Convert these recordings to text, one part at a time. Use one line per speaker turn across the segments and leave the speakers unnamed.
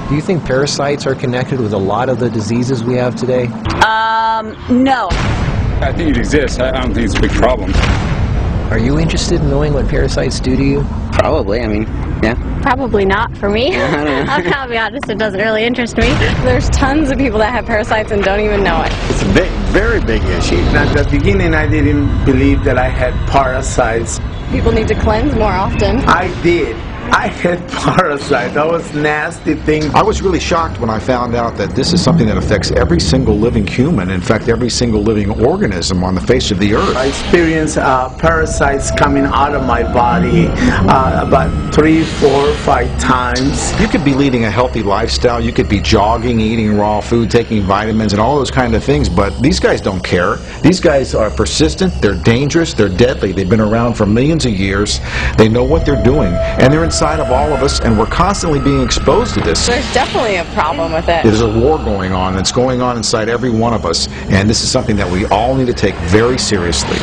Do you think parasites are connected with a lot of the diseases we have today?
No.
I think it exists. I don't think it's a big problem.
Are you interested in knowing what parasites do to you?
Probably, I mean, yeah.
Probably not for me. I'll be honest, it doesn't really interest me. There's tons of people that have parasites and don't even know it.
It's a big, very big issue.
At the beginning, I didn't believe that I had parasites.
People need to cleanse more often.
I did. I had parasites. That was nasty thing.
I was really shocked when I found out that this is something that affects every single living human, in fact every single living organism on the face of the earth.
I experienced parasites coming out of my body about 3, 4, 5 times.
You could be leading a healthy lifestyle, you could be jogging, eating raw food, taking vitamins and all those kind of things, but these guys don't care. These guys are persistent, they're dangerous, they're deadly. They've been around for millions of years. They know what they're doing, and they're inside of all of us, and we're constantly being exposed to this.
There's definitely a problem with it.
There's a war going on. It's going on inside every one of us, and this is something that we all need to take very seriously.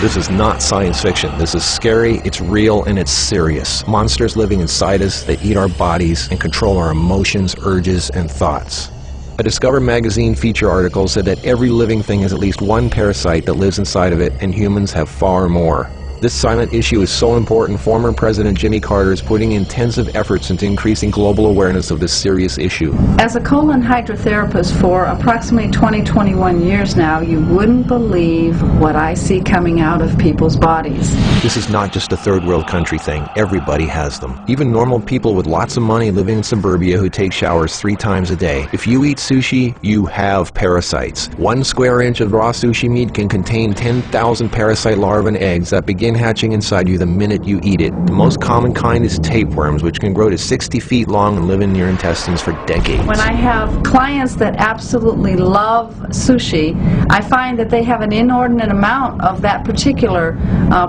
This is not science fiction. This is scary, it's real, and it's serious. Monsters living inside us that eat our bodies and control our emotions, urges, and thoughts. A Discover magazine feature article said that every living thing has at least one parasite that lives inside of it, and humans have far more. This silent issue is so important, former President Jimmy Carter is putting intensive efforts into increasing global awareness of this serious issue.
As a colon hydrotherapist for approximately 21 years now, you wouldn't believe what I see coming out of people's bodies.
This is not just a third world country thing. Everybody has them. Even normal people with lots of money living in suburbia who take showers 3 times a day. If you eat sushi, you have parasites. 1 square inch of raw sushi meat can contain 10,000 parasite larvae and eggs that begin hatching inside you the minute you eat it. The most common kind is tapeworms, which can grow to 60 feet long and live in your intestines for decades.
When I have clients that absolutely love sushi, I find that they have an inordinate amount of that particular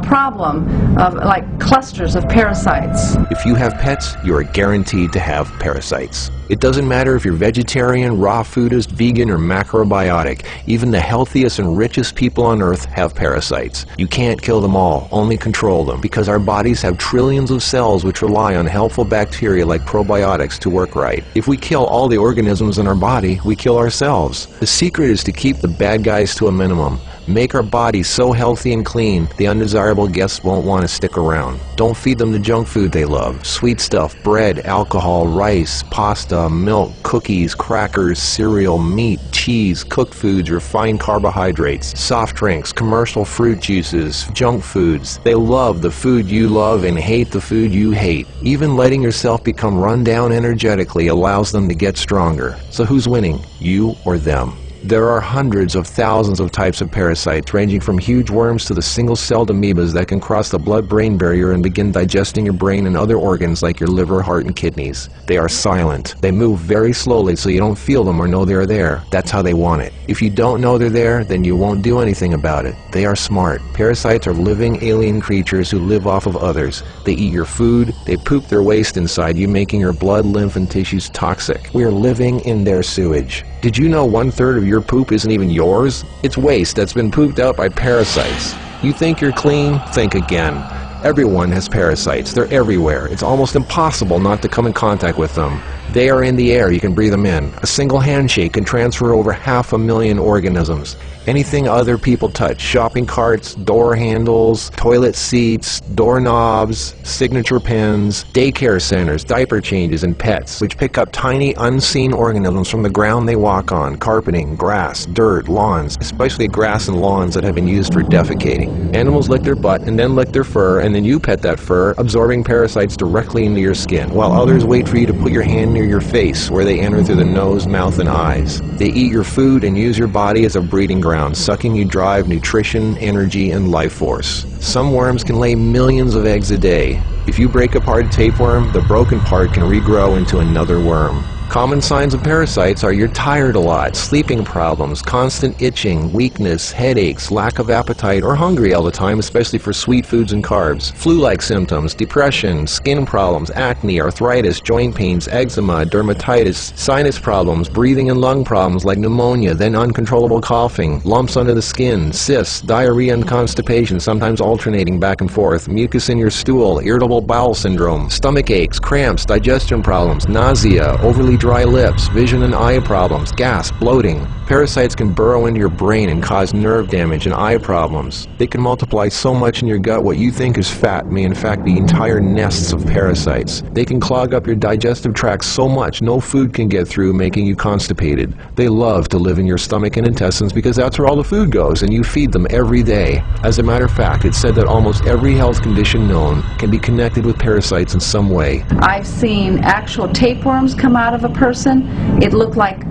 problem of like clusters of parasites.
If you have pets, you are guaranteed to have parasites. It doesn't matter if you're vegetarian, raw foodist, vegan, or macrobiotic. Even the healthiest and richest people on earth have parasites. You can't kill them all, only control them, because our bodies have trillions of cells which rely on helpful bacteria like probiotics to work right. If we kill all the organisms in our body, we kill ourselves. The secret is to keep the bad guys to a minimum. Make our bodies so healthy and clean, the undesirable guests won't want to stick around. Don't feed them the junk food they love. Sweet stuff, bread, alcohol, rice, pasta, milk, cookies, crackers, cereal, meat, cheese, cooked foods, refined carbohydrates, soft drinks, commercial fruit juices, junk foods. They love the food you love and hate the food you hate. Even letting yourself become run down energetically allows them to get stronger. So who's winning, you or them? There are hundreds of thousands of types of parasites, ranging from huge worms to the single-celled amoebas that can cross the blood-brain barrier and begin digesting your brain and other organs like your liver, heart, and kidneys. They are silent. They move very slowly so you don't feel them or know they're there. That's how they want it. If you don't know they're there, then you won't do anything about it. They are smart. Parasites are living alien creatures who live off of others. They eat your food. They poop their waste inside you, making your blood, lymph, and tissues toxic. We are living in their sewage. Did you know 1/3 of your poop isn't even yours? It's waste that's been pooped out by parasites. You think you're clean? Think again. Everyone has parasites. They're everywhere. It's almost impossible not to come in contact with them. They are in the air. You can breathe them in. A single handshake can transfer over 500,000 organisms. Anything other people touch, shopping carts, door handles, toilet seats, doorknobs, signature pens, daycare centers, diaper changes, and pets, which pick up tiny unseen organisms from the ground they walk on, carpeting, grass, dirt, lawns, especially grass and lawns that have been used for defecating. Animals lick their butt and then lick their fur, and then you pet that fur, absorbing parasites directly into your skin, while others wait for you to put your hand near your face, where they enter through the nose, mouth, and eyes. They eat your food and use your body as a breeding ground, sucking you dry of nutrition, energy, and life force. Some worms can lay millions of eggs a day. If you break apart a tapeworm, the broken part can regrow into another worm. Common signs of parasites are you're tired a lot, sleeping problems, constant itching, weakness, headaches, lack of appetite, or hungry all the time, especially for sweet foods and carbs, flu-like symptoms, depression, skin problems, acne, arthritis, joint pains, eczema, dermatitis, sinus problems, breathing and lung problems like pneumonia, then uncontrollable coughing, lumps under the skin, cysts, diarrhea and constipation, sometimes alternating back and forth, mucus in your stool, irritable bowel syndrome, stomach aches, cramps, digestion problems, nausea, overly dry lips, vision and eye problems, gas, bloating. Parasites can burrow into your brain and cause nerve damage and eye problems. They can multiply so much in your gut what you think is fat may in fact be entire nests of parasites. They can clog up your digestive tract so much no food can get through, making you constipated. They love to live in your stomach and intestines because that's where all the food goes and you feed them every day. As a matter of fact, it's said that almost every health condition known can be connected with parasites in some way.
I've seen actual tapeworms come out of a person. It looked like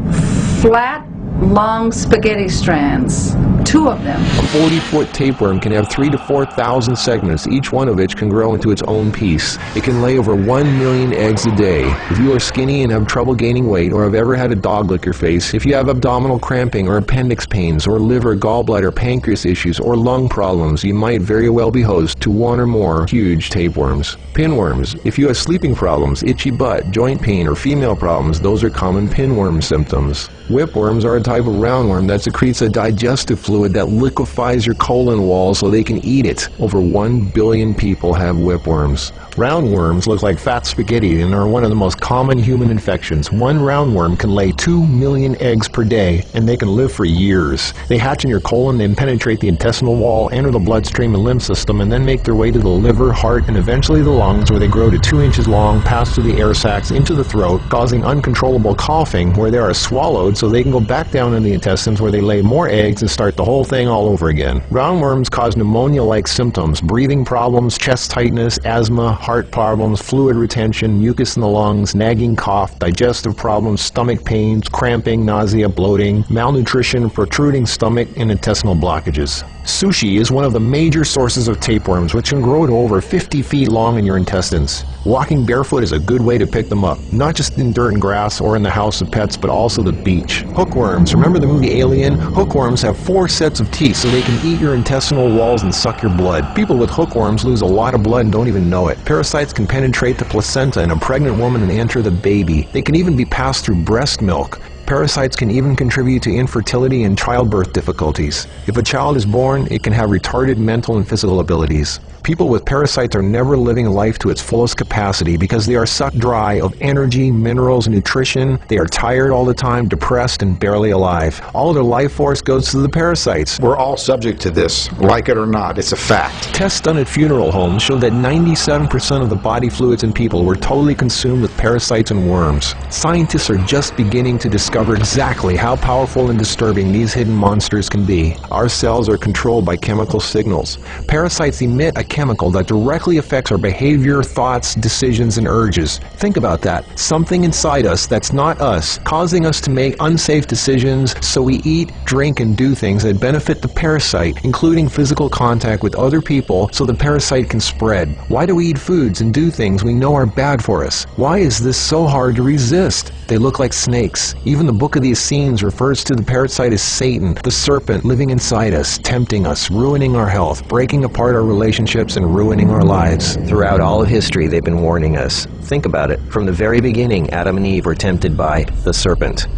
flat, long spaghetti strands. 2 of them.
A 40-foot tapeworm can have 3,000 to 4,000 segments, each one of which can grow into its own piece. It can lay over 1 million eggs a day. If you are skinny and have trouble gaining weight, or have ever had a dog lick your face, if you have abdominal cramping or appendix pains, or liver, gallbladder, pancreas issues, or lung problems, you might very well be host to 1 or more huge tapeworms. Pinworms. If you have sleeping problems, itchy butt, joint pain, or female problems, those are common pinworm symptoms. Whipworms are a type of roundworm that secretes a digestive fluid that liquefies your colon wall so they can eat it. Over 1 billion people have whipworms. Roundworms look like fat spaghetti and are one of the most common human infections. One roundworm can lay 2 million eggs per day, and they can live for years. They hatch in your colon, then penetrate the intestinal wall, enter the bloodstream and lymph system, and then make their way to the liver, heart, and eventually the lungs, where they grow to 2 inches long, pass through the air sacs into the throat, causing uncontrollable coughing, where they are swallowed so they can go back down in the intestines, where they lay more eggs and start the whole thing all over again. Roundworms cause pneumonia-like symptoms, breathing problems, chest tightness, asthma, heart problems, fluid retention, mucus in the lungs, nagging cough, digestive problems, stomach pains, cramping, nausea, bloating, malnutrition, protruding stomach, and intestinal blockages. Sushi is one of the major sources of tapeworms, which can grow to over 50 feet long in your intestines. Walking barefoot is a good way to pick them up, not just in dirt and grass or in the house of pets, but also the beach. Hookworms. Remember the movie Alien? Hookworms have 4 sets of teeth so they can eat your intestinal walls and suck your blood. People with hookworms lose a lot of blood and don't even know it. Parasites can penetrate the placenta in a pregnant woman and enter the baby. They can even be passed through breast milk. Parasites can even contribute to infertility and childbirth difficulties. If a child is born, it can have retarded mental and physical abilities. People with parasites are never living life to its fullest capacity because they are sucked dry of energy, minerals, and nutrition. They are tired all the time, depressed, and barely alive. All of their life force goes to the parasites.
We're all subject to this, like it or not. It's a fact.
Tests done at funeral homes show that 97% of the body fluids in people were totally consumed with parasites and worms. Scientists are just beginning to discover exactly how powerful and disturbing these hidden monsters can be. Our cells are controlled by chemical signals. Parasites emit a chemical that directly affects our behavior, thoughts, decisions, and urges. Think about that. Something inside us that's not us, causing us to make unsafe decisions, so we eat, drink, and do things that benefit the parasite, including physical contact with other people so the parasite can spread. Why do we eat foods and do things we know are bad for us? Why is this so hard to resist? They look like snakes. Even the Book of the Essenes refers to the parasite as Satan, the serpent living inside us, tempting us, ruining our health, breaking apart our relationships, and ruining our lives. Throughout all of history, they've been warning us. Think about it. From the very beginning, Adam and Eve were tempted by the serpent.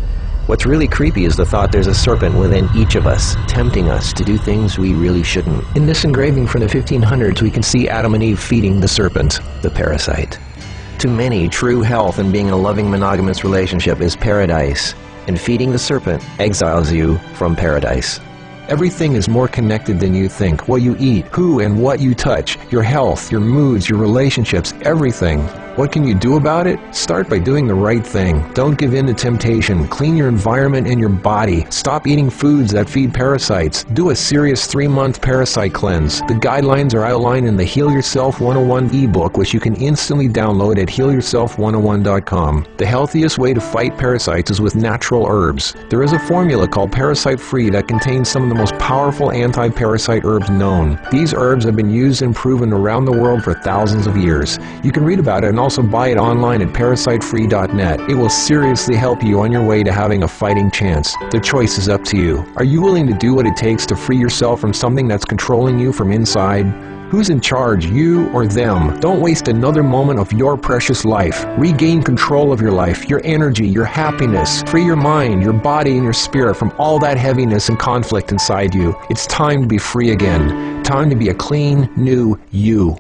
What's really creepy is the thought there's a serpent within each of us, tempting us to do things we really shouldn't. In this engraving from the 1500s, we can see Adam and Eve feeding the serpent, the parasite. To many, true health and being in a loving monogamous relationship is paradise, and feeding the serpent exiles you from paradise. Everything is more connected than you think. What you eat, who and what you touch, your health, your moods, your relationships, everything. What can you do about it? Start by doing the right thing. Don't give in to temptation. Clean your environment and your body. Stop eating foods that feed parasites. Do a serious 3-month parasite cleanse. The guidelines are outlined in the Heal Yourself 101 ebook, which you can instantly download at healyourself101.com. The healthiest way to fight parasites is with natural herbs. There is a formula called Parasite Free that contains some of the most powerful anti-parasite herbs known. These herbs have been used and proven around the world for thousands of years. You can read about it and also buy it online at parasitefree.net. It will seriously help you on your way to having a fighting chance. The choice is up to you. Are you willing to do what it takes to free yourself from something that's controlling you from inside? Who's in charge, you or them? Don't waste another moment of your precious life. Regain control of your life, your energy, your happiness. Free your mind, your body, and your spirit from all that heaviness and conflict inside you. It's time to be free again. Time to be a clean, new you.